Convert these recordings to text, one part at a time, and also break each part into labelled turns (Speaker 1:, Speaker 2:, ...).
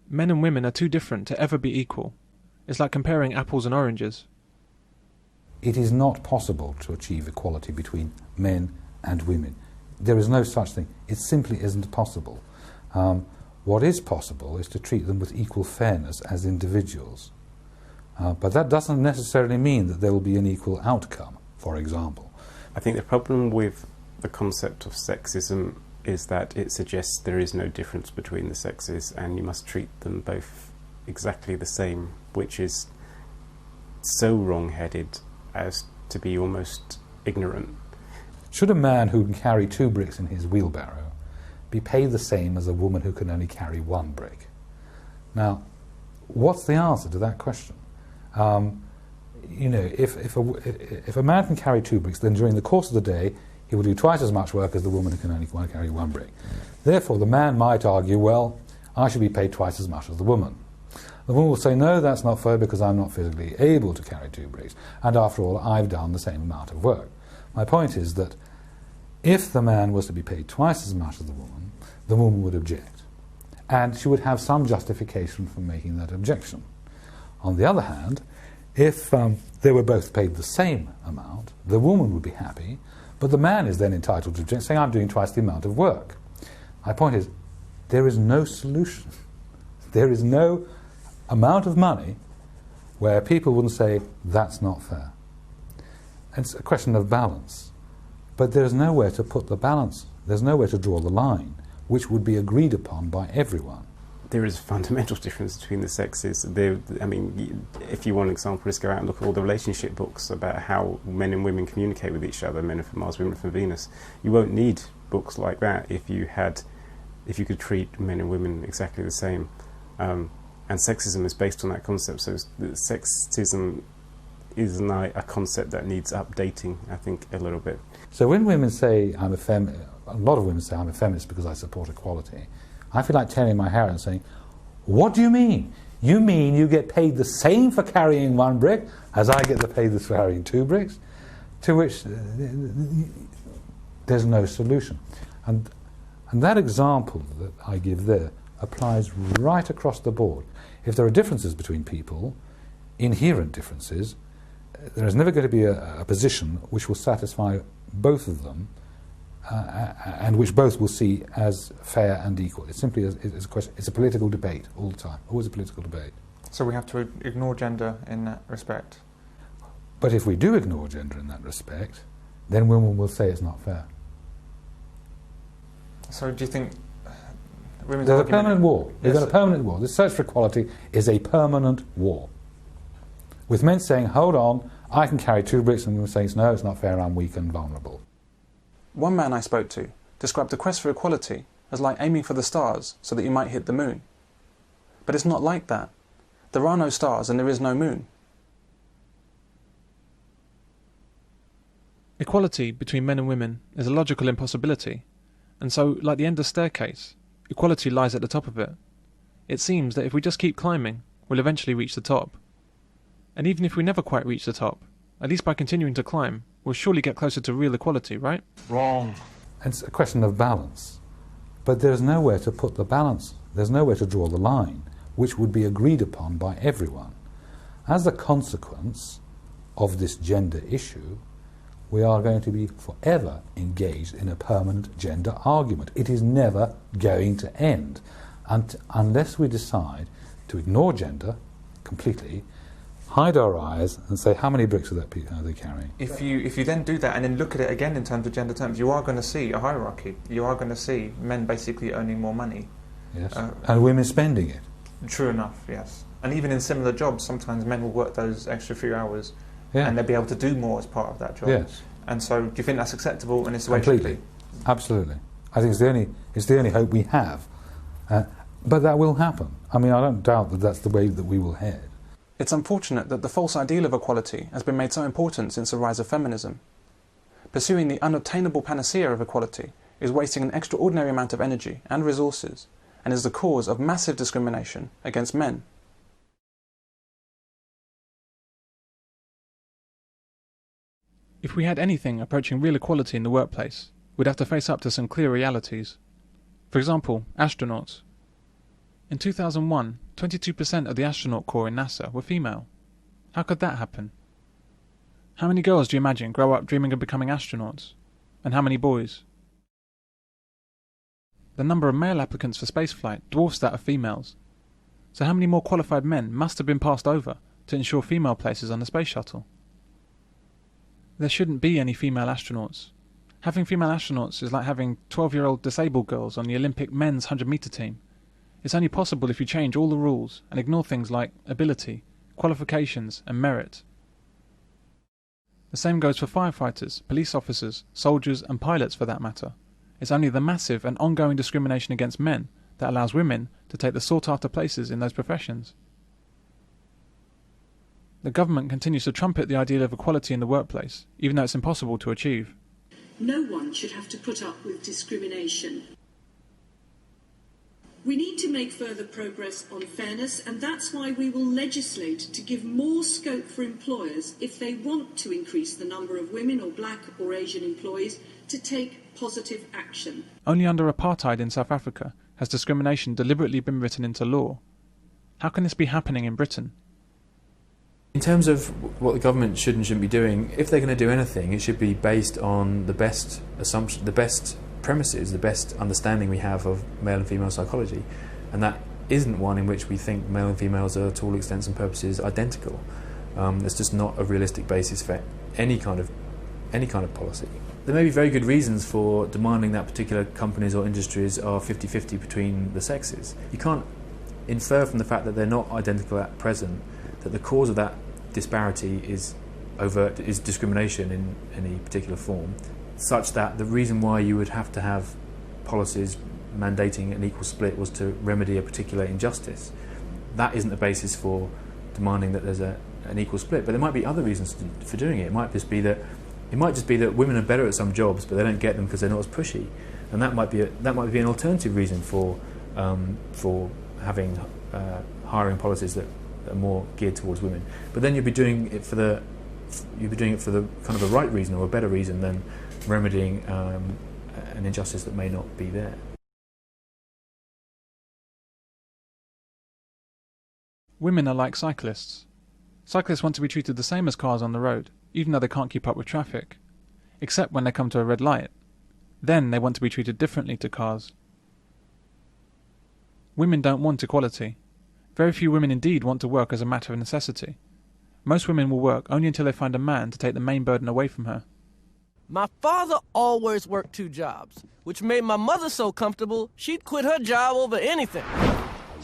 Speaker 1: Men and women are too different to ever be equal. It's like comparing apples and oranges.
Speaker 2: It is not possible to achieve equality between men and women. There is no such thing. It simply isn't possible. What is possible is to treat them with equal fairness as individuals. But that doesn't necessarily mean that there will be an equal outcome, for example.
Speaker 3: I think the problem with the concept of sexism is that it suggests there is no difference between the sexes and you must treat them both exactly the same, which is so wrong-headed as to be almost ignorant.
Speaker 2: Should a man who can carry 2 bricks in his wheelbarrow be paid the same as a woman who can only carry 1 brick? Now, what's the answer to that question? You know, if a man can carry 2 bricks, then during the course of the day he will do twice as much work as the woman who can only carry 1 brick. Therefore, the man might argue, well, I should be paid twice as much as the woman. The woman will say, no, that's not fair because I'm not physically able to carry 2 bricks, and after all, I've done the same amount of work. My point is that if the man was to be paid twice as much as the woman would object, and she would have some justification for making that objection. On the other hand, if they were both paid the same amount, the woman would be happy, but the man is then entitled to object, saying, I'm doing twice the amount of work. My point is, there is no solution. There is no amount of money where people wouldn't say, that's not fair. It's a question of balance. But there's nowhere to put the balance. There's nowhere to draw the line, which would be agreed upon by everyone.
Speaker 3: There is a fundamental difference between the sexes. I mean, if you want an example, just go out and look at all the relationship books about how men and women communicate with each other, men are from Mars, women are from Venus. You won't need books like that if you could treat men and women exactly the same. And sexism is based on that concept, so sexism is a concept that needs updating, I think, a little bit.
Speaker 2: So when women say, a lot of women say, I'm a feminist because I support equality, I feel like tearing my hair out and saying, what do you mean? You mean you get paid the same for carrying 1 brick as I get paid for carrying 2 bricks? To which there's no solution. And that example that I give there applies right across the board. If there are differences between people, inherent differences, there is never going to be a position which will satisfy both of them and which both will see as fair and equal. It's simply it's a political debate all the time, always a political debate.
Speaker 4: So we have to ignore gender in that respect?
Speaker 2: But if we do ignore gender in that respect, then women will say it's not fair.
Speaker 4: So do you think women's
Speaker 2: There's a permanent war.
Speaker 4: Yes.
Speaker 2: We've got a permanent war. The search for equality is a permanent war. With men saying, hold on, I can carry 2 bricks, and women saying, no, it's not fair, I'm weak and vulnerable.
Speaker 4: One man I spoke to described the quest for equality as like aiming for the stars so that you might hit the moon. But it's not like that. There are no stars and there is no moon.
Speaker 1: Equality between men and women is a logical impossibility, and so, like the endless staircase, equality lies at the top of it. It seems that if we just keep climbing, we'll eventually reach the top. And even if we never quite reach the top, at least by continuing to climb, we'll surely get closer to real equality, right?
Speaker 4: Wrong.
Speaker 2: It's a question of balance. But there's nowhere to put the balance. There's nowhere to draw the line, which would be agreed upon by everyone. As a consequence of this gender issue, we are going to be forever engaged in a permanent gender argument. It is never going to end unless we decide to ignore gender completely, hide our eyes and say, how many bricks are they carrying?
Speaker 4: If you then do that and then look at it again in terms of gender terms, you are going to see a hierarchy. You are going to see men basically earning more money.
Speaker 2: Yes, and women spending it.
Speaker 4: True enough, yes. And even in similar jobs, sometimes men will work those extra few hours
Speaker 2: Yeah.
Speaker 4: and they'll be able to do more as part of that job.
Speaker 2: Yes.
Speaker 4: And so, do you think that's acceptable and it's the way it should
Speaker 2: Completely.
Speaker 4: be?
Speaker 2: Absolutely. I think it's the only hope we have. But that will happen. I mean, I don't doubt that that's the way that we will head.
Speaker 4: It's unfortunate that the false ideal of equality has been made so important since the rise of feminism. Pursuing the unobtainable panacea of equality is wasting an extraordinary amount of energy and resources and is the cause of massive discrimination against men.
Speaker 1: If we had anything approaching real equality in the workplace, we'd have to face up to some clear realities. For example, astronauts. In 2001, 22% of the astronaut corps in NASA were female. How could that happen? How many girls do you imagine grow up dreaming of becoming astronauts? And how many boys? The number of male applicants for spaceflight dwarfs that of females. So how many more qualified men must have been passed over to ensure female places on the space shuttle? There shouldn't be any female astronauts. Having female astronauts is like having 12-year-old disabled girls on the Olympic men's 100-metre team. It's only possible if you change all the rules and ignore things like ability, qualifications and merit. The same goes for firefighters, police officers, soldiers and pilots for that matter. It's only the massive and ongoing discrimination against men that allows women to take the sought-after places in those professions. The government continues to trumpet the ideal of equality in the workplace, even though it's impossible to achieve.
Speaker 5: No one should have to put up with discrimination. We need to make further progress on fairness, and that's why we will legislate to give more scope for employers, if they want to increase the number of women or black or Asian employees, to take positive action.
Speaker 1: Only under apartheid in South Africa has discrimination deliberately been written into law. How can this be happening in Britain?
Speaker 6: In terms of what the government should and shouldn't be doing, if they're going to do anything, it should be based on the best assumption, the best premises, the best understanding we have of male and female psychology, and that isn't one in which we think male and females are, to all extents and purposes, identical. There's just not a realistic basis for any kind of policy. There may be very good reasons for demanding that particular companies or industries are 50-50 between the sexes. You can't infer from the fact that they're not identical at present that the cause of that disparity is discrimination in any particular form, such that the reason why you would have to have policies mandating an equal split was to remedy a particular injustice. That isn't the basis for demanding that there's an equal split. But there might be other reasons for doing it. It might just be that women are better at some jobs, but they don't get them because they're not as pushy, and that might be an alternative reason for having hiring policies that are more geared towards women. But then you'd be doing it for the kind of a right reason or a better reason than remedying an injustice that may not be there.
Speaker 1: Women are like cyclists. Cyclists want to be treated the same as cars on the road, even though they can't keep up with traffic. Except when they come to a red light. Then they want to be treated differently to cars. Women don't want equality. Very few women indeed want to work as a matter of necessity. Most women will work only until they find a man to take the main burden away from her.
Speaker 7: My father always worked 2 jobs, which made my mother so comfortable she'd quit her job over anything.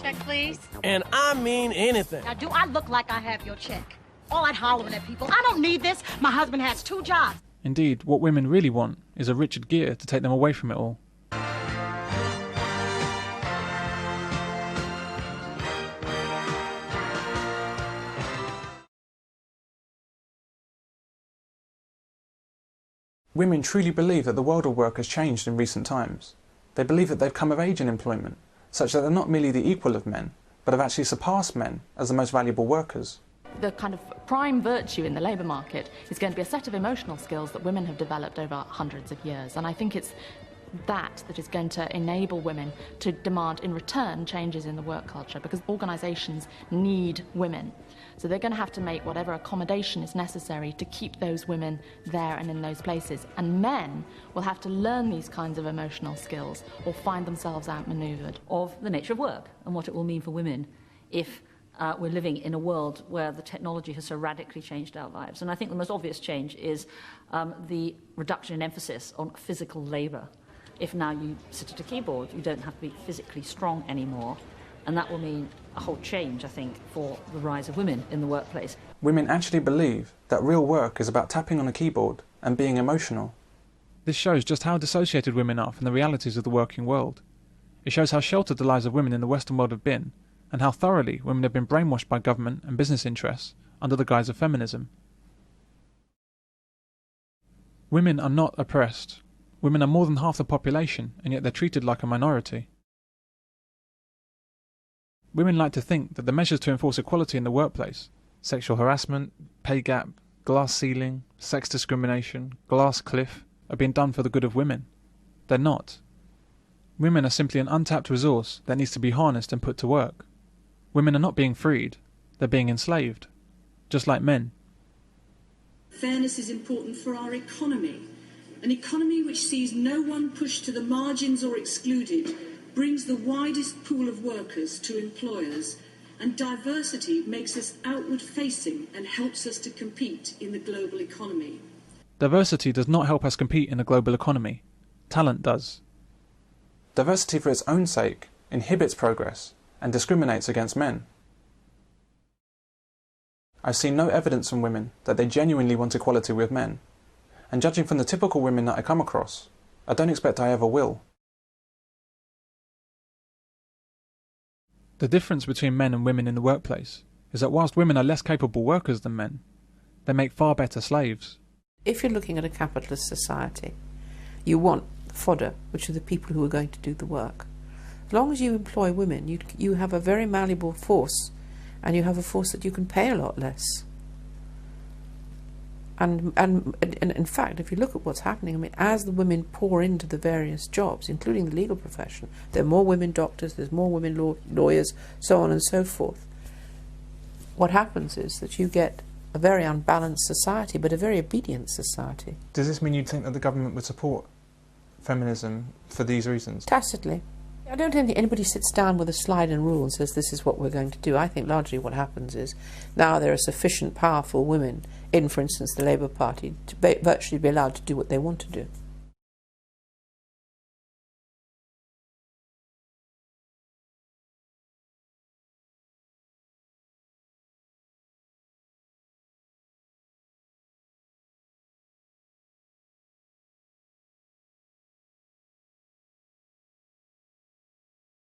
Speaker 8: Check, please.
Speaker 7: And I mean anything.
Speaker 8: Now, do I look like I have your check? All that hollering at people. I don't need this. My husband has 2 jobs.
Speaker 1: Indeed, what women really want is a Richard Gere to take them away from it all.
Speaker 4: Women truly believe that the world of work has changed in recent times. They believe that they've come of age in employment, such that they're not merely the equal of men, but have actually surpassed men as the most valuable workers.
Speaker 9: The kind of prime virtue in the labour market is going to be a set of emotional skills that women have developed over hundreds of years, and I think it's that is going to enable women to demand in return changes in the work culture, because organisations need women. So they're going to have to make whatever accommodation is necessary to keep those women there and in those places. And men will have to learn these kinds of emotional skills or find themselves outmanoeuvred.
Speaker 10: Of the nature of work and what it will mean for women if we're living in a world where the technology has so radically changed our lives. And I think the most obvious change is the reduction in emphasis on physical labour. If now you sit at a keyboard, you don't have to be physically strong anymore. And that will mean a whole change, I think, for the rise of women in the workplace.
Speaker 4: Women actually believe that real work is about tapping on a keyboard and being emotional.
Speaker 1: This shows just how dissociated women are from the realities of the working world. It shows how sheltered the lives of women in the Western world have been, and how thoroughly women have been brainwashed by government and business interests under the guise of feminism. Women are not oppressed. Women are more than half the population, and yet they're treated like a minority. Women like to think that the measures to enforce equality in the workplace, sexual harassment, pay gap, glass ceiling, sex discrimination, glass cliff, are being done for the good of women. They're not. Women are simply an untapped resource that needs to be harnessed and put to work. Women are not being freed, they're being enslaved, just like men.
Speaker 5: Fairness is important for our economy. An economy which sees no one pushed to the margins or excluded brings the widest pool of workers to employers, and diversity makes us outward-facing and helps us to compete in the global economy.
Speaker 1: Diversity does not help us compete in a global economy. Talent does.
Speaker 4: Diversity for its own sake inhibits progress and discriminates against men. I've seen no evidence from women that they genuinely want equality with men, and judging from the typical women that I come across, I don't expect I ever will.
Speaker 1: The difference between men and women in the workplace is that whilst women are less capable workers than men, they make far better slaves.
Speaker 11: If you're looking at a capitalist society, you want fodder, which are the people who are going to do the work. As long as you employ women, you have a very malleable force, and you have a force that you can pay a lot less. And in fact, if you look at what's happening, I mean, as the women pour into the various jobs, including the legal profession, there are more women doctors, there's more women lawyers, so on and so forth. What happens is that you get a very unbalanced society, but a very obedient society.
Speaker 4: Does this mean you'd think that the government would support feminism for these reasons?
Speaker 11: Tacitly. I don't think anybody sits down with a slide and rule and says this is what we're going to do. I think largely what happens is now there are sufficient powerful women in, for instance, the Labour Party to virtually be allowed to do what they want to do.